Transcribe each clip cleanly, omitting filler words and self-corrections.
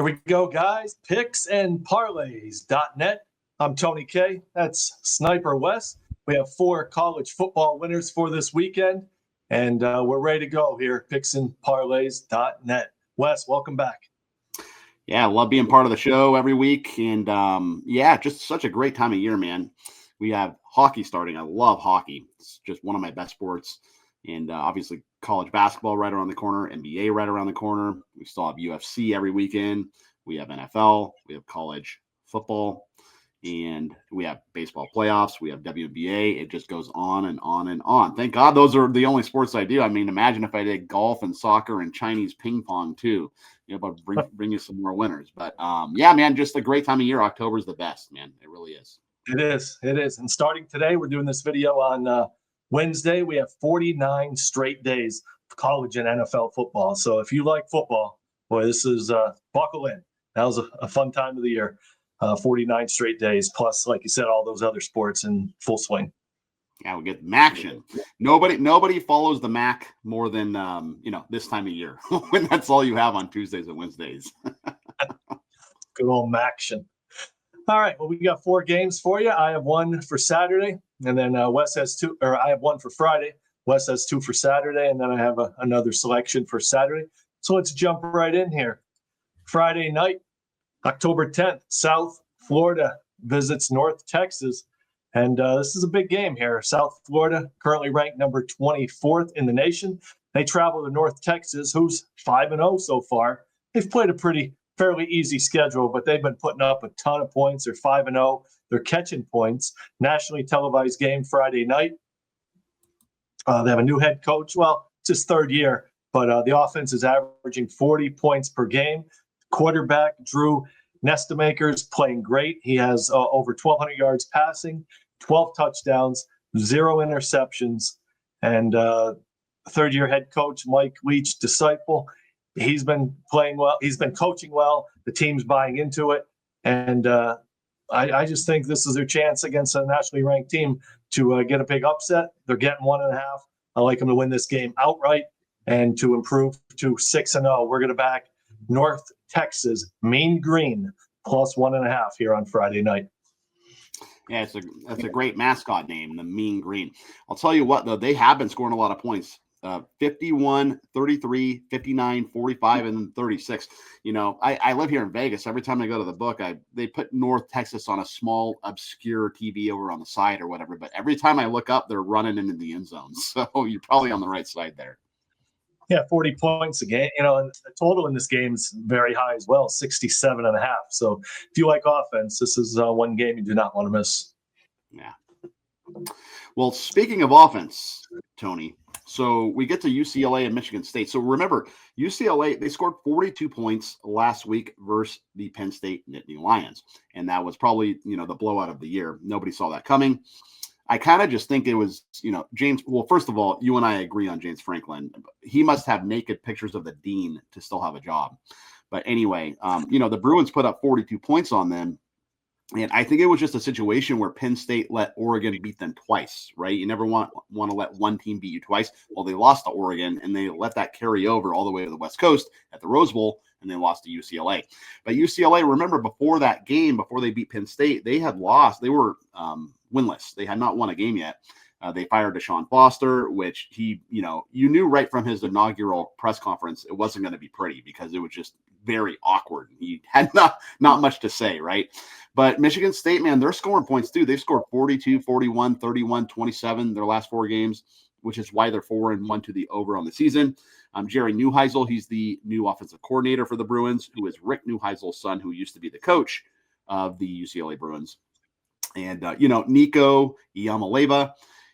Here we go, guys. Picks and Parlays.net. I'm Tony K. That's Sniper Wes. We have 4 college football winners for this weekend, and we're ready to go here at Picks and Parlays.net. Wes, welcome back. Yeah, I love being part of the show every week. And just such a great time of year, man. We have hockey starting. I love hockey. It's just one of my best sports. And obviously college basketball right around the corner, NBA right around the corner. We still have UFC every weekend. We have NFL. We have college football. And we have baseball playoffs. We have WNBA. It just goes on and on and on. Thank God those are the only sports I do. I mean, imagine if I did golf and soccer and Chinese ping pong too. But bring you some more winners. But yeah, man, just a great time of year. October is the best, man. It really is. It is. And starting today, we're doing this video on Wednesday. We have 49 straight days of college and NFL football. So if you like football, boy, this is buckle in. That was a fun time of the year. 49 straight days, plus, like you said, all those other sports in full swing. Yeah, we get Maction. Nobody follows the Mac more than this time of year when that's all you have on Tuesdays and Wednesdays. Good old Maction. All right, well, we got 4 games for you. I have 1 for Saturday, and then Wes has 2, or I have 1 for Friday. Wes has 2 for Saturday, and then I have another selection for Saturday. So let's jump right in here. Friday night, October 10th, South Florida visits North Texas. And this is a big game here. South Florida, currently ranked number 24th in the nation. They travel to North Texas, who's 5-0 so far. They've played a fairly easy schedule, but they've been putting up a ton of points. They're 5-0. They're catching points. Nationally televised game Friday night. They have a new head coach. Well, it's his 3rd year, but the offense is averaging 40 points per game. Quarterback Drew Nestamaker's playing great. He has over 1,200 yards passing, 12 touchdowns, 0 interceptions, and 3rd-year head coach Mike Leach disciple. He's been playing well. He's been coaching well. The team's buying into it, and I just think this is their chance against a nationally ranked team to get a big upset. They're getting 1.5. I like them to win this game outright and to improve to 6-0. We're going to back North Texas, Mean Green, plus 1.5 here on Friday night. Yeah, that's a great mascot name, the Mean Green. I'll tell you what, though, they have been scoring a lot of points. 51, 33, 59, 45, and 36. I live here in Vegas. Every time I go to the book, they put North Texas on a small, obscure TV over on the side or whatever. But every time I look up, they're running into the end zone. So you're probably on the right side there. Yeah, 40 points a game. And the total in this game is very high as well, 67.5. So if you like offense, this is one game you do not want to miss. Yeah. Well, speaking of offense, Tony, so we get to UCLA and Michigan State. So remember, UCLA, they scored 42 points last week versus the Penn State Nittany Lions. And that was probably, the blowout of the year. Nobody saw that coming. I kind of just think it was, James. Well, first of all, you and I agree on James Franklin. He must have naked pictures of the dean to still have a job. But anyway, the Bruins put up 42 points on them. And I think it was just a situation where Penn State let Oregon beat them twice, right? You never want to let one team beat you twice. Well, they lost to Oregon, and they let that carry over all the way to the West Coast at the Rose Bowl, and they lost to UCLA. But UCLA, remember, before that game, before they beat Penn State, they had lost. They were winless. They had not won a game yet. They fired Deshaun Foster, which you knew right from his inaugural press conference it wasn't going to be pretty because it was just very awkward. He had not much to say, right? But Michigan State, man, they're scoring points too. They've scored 42, 41, 31, 27 their last 4 games, which is why they're 4-1 to the over on the season. Jerry Neuheisel, he's the new offensive coordinator for the Bruins, who is Rick Neuheisel's son, who used to be the coach of the UCLA Bruins. And, Nico Iamaleava,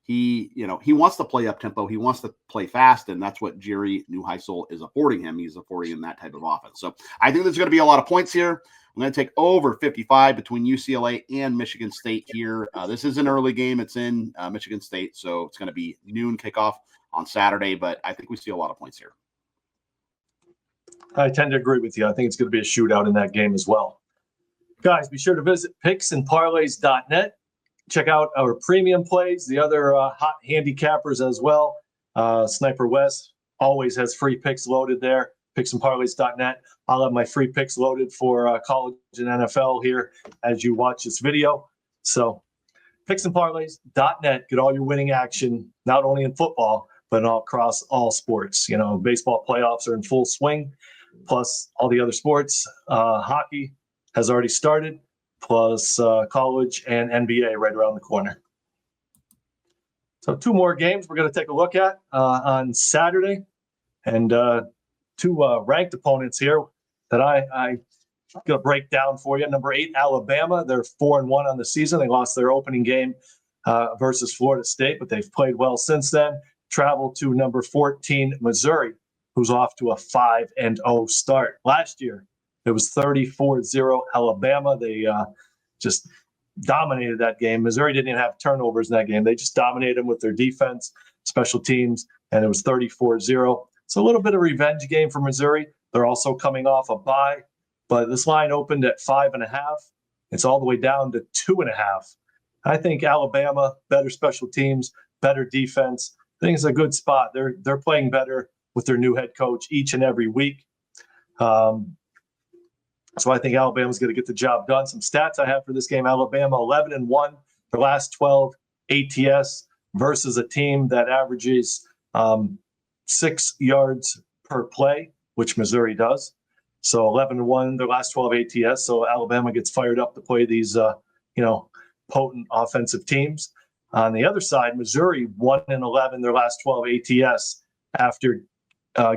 he wants to play up tempo. He wants to play fast, and that's what Jerry Neuheisel is affording him. He's affording him that type of offense. So I think there's going to be a lot of points here. I'm going to take over 55 between UCLA and Michigan State here. This is an early game. It's in Michigan State, so it's going to be noon kickoff on Saturday, but I think we see a lot of points here. I tend to agree with you. I think it's going to be a shootout in that game as well. Guys, be sure to visit picksandparlays.net. Check out our premium plays, the other hot handicappers as well. Sniper Wes always has free picks loaded there, picksandparlays.net. I'll have my free picks loaded for college and NFL here as you watch this video. So picksandparlays.net, get all your winning action, not only in football, but all across all sports. You know, baseball playoffs are in full swing, plus all the other sports. Hockey has already started, plus college and NBA right around the corner. So 2 more games we're going to take a look at on Saturday, and 2 ranked opponents here that I'm going to break down for you. Number 8, Alabama. They're 4-1 on the season. They lost their opening game versus Florida State, but they've played well since then. Travel to number 14, Missouri, who's off to a 5-0 start. Last year, it was 34-0 Alabama. They just dominated that game. Missouri didn't even have turnovers in that game. They just dominated them with their defense, special teams, and it was 34-0. It's a little bit of a revenge game for Missouri. They're also coming off a bye, but this line opened at 5.5. It's all the way down to 2.5. I think Alabama, better special teams, better defense. I think it's a good spot. They're playing better with their new head coach each and every week. So I think Alabama's going to get the job done. Some stats I have for this game: Alabama 11-1, their last 12 ATS versus a team that averages 6 yards per play, which Missouri does. So 11-1, their last 12 ATS. So Alabama gets fired up to play these, potent offensive teams. On the other side, Missouri 1-11, their last 12 ATS after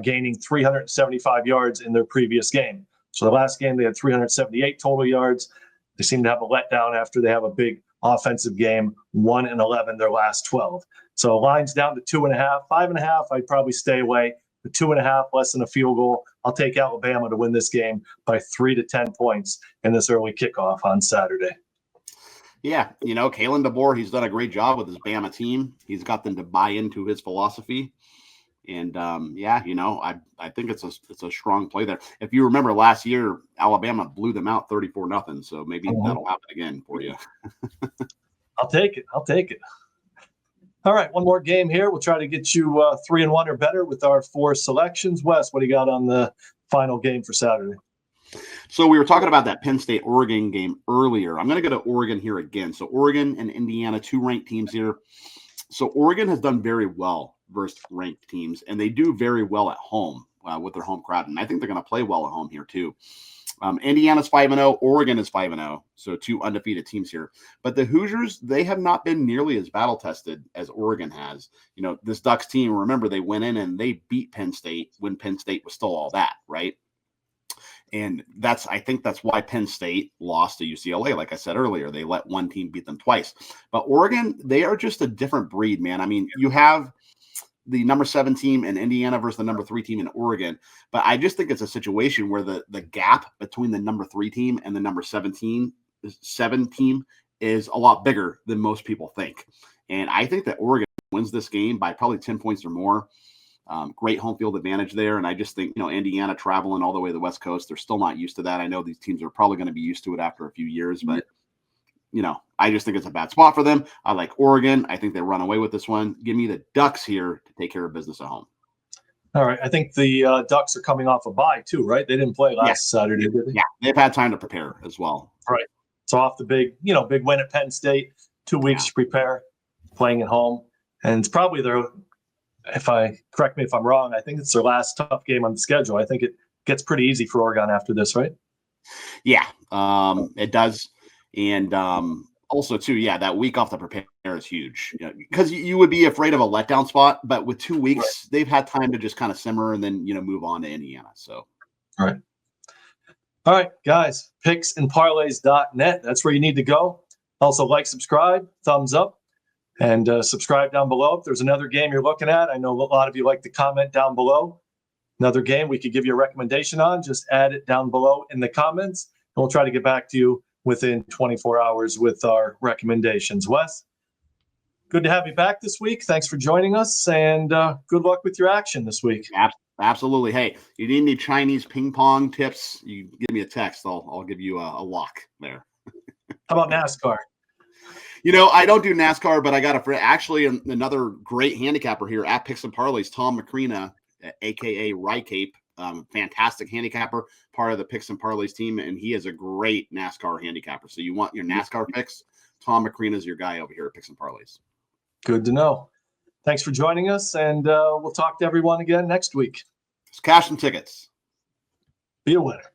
gaining 375 yards in their previous game. So the last game, they had 378 total yards. They seem to have a letdown after they have a big offensive game, 1-11, their last 12. So line's down to 2.5, 5.5. I'd probably stay away. The 2.5, less than a field goal. I'll take Alabama to win this game by 3 to 10 points in this early kickoff on Saturday. Yeah, Kalen DeBoer, he's done a great job with his Bama team. He's got them to buy into his philosophy. And I think it's a strong play there. If you remember last year, Alabama blew them out 34-0. So maybe that'll happen again for you. I'll take it. All right, one more game here. We'll try to get you 3-1 or better with our 4 selections. Wes, what do you got on the final game for Saturday? So we were talking about that Penn State-Oregon game earlier. I'm going to go to Oregon here again. So Oregon and Indiana, 2 ranked teams here. So Oregon has done very well versus ranked teams, and they do very well at home with their home crowd. And I think they're going to play well at home here too. Indiana's 5-0, Oregon is 5-0, so 2 undefeated teams here. But the Hoosiers, they have not been nearly as battle tested as Oregon has. This Ducks team, remember, they went in and they beat Penn State when Penn State was still all that, right? And I think that's why Penn State lost to UCLA. Like I said earlier, they let one team beat them twice. But Oregon, they are just a different breed, man. I mean, you have the number 7 team in Indiana versus the number 3 team in Oregon. But I just think it's a situation where the gap between the number 3 team and the number 7 team is a lot bigger than most people think. And I think that Oregon wins this game by probably 10 points or more. Great home field advantage there. And I just think, Indiana traveling all the way to the West Coast, they're still not used to that. I know these teams are probably going to be used to it after a few years, but I just think it's a bad spot for them. I like Oregon. I think they run away with this one. Give me the Ducks here to take care of business at home. All right. I think the Ducks are coming off a bye too, right? They didn't play last Saturday, did they? Yeah, they've had time to prepare as well. Right. So off the big win at Penn State, 2 weeks to prepare, playing at home. And it's probably correct me if I'm wrong, I think it's their last tough game on the schedule. I think it gets pretty easy for Oregon after this, right? Yeah, it does. And also, too, that week off to prepare is huge because you would be afraid of a letdown spot. But with 2 weeks, they've had time to just kind of simmer and then, move on to Indiana. So, all right, guys, picksandparlays.net. That's where you need to go. Also, subscribe, thumbs up, and subscribe down below. If there's another game you're looking at, I know a lot of you like to comment down below. Another game we could give you a recommendation on, just add it down below in the comments, and we'll try to get back to you within 24 hours with our recommendations. Wes, good to have you back this week. Thanks for joining us, and good luck with your action this week. Absolutely. Hey, you need any Chinese ping pong tips, you give me a text. I'll give you a lock there. How about NASCAR? I don't do NASCAR, but I got actually another great handicapper here at Picks and Parlays, Tom Macrina, a.k.a. Rycape fantastic handicapper, part of the Picks and Parlays team, and he is a great NASCAR handicapper. So you want your NASCAR picks, Tom McCreen is your guy over here at Picks and Parlays. Good to know. Thanks for joining us, and we'll talk to everyone again next week. It's cash and tickets. Be a winner.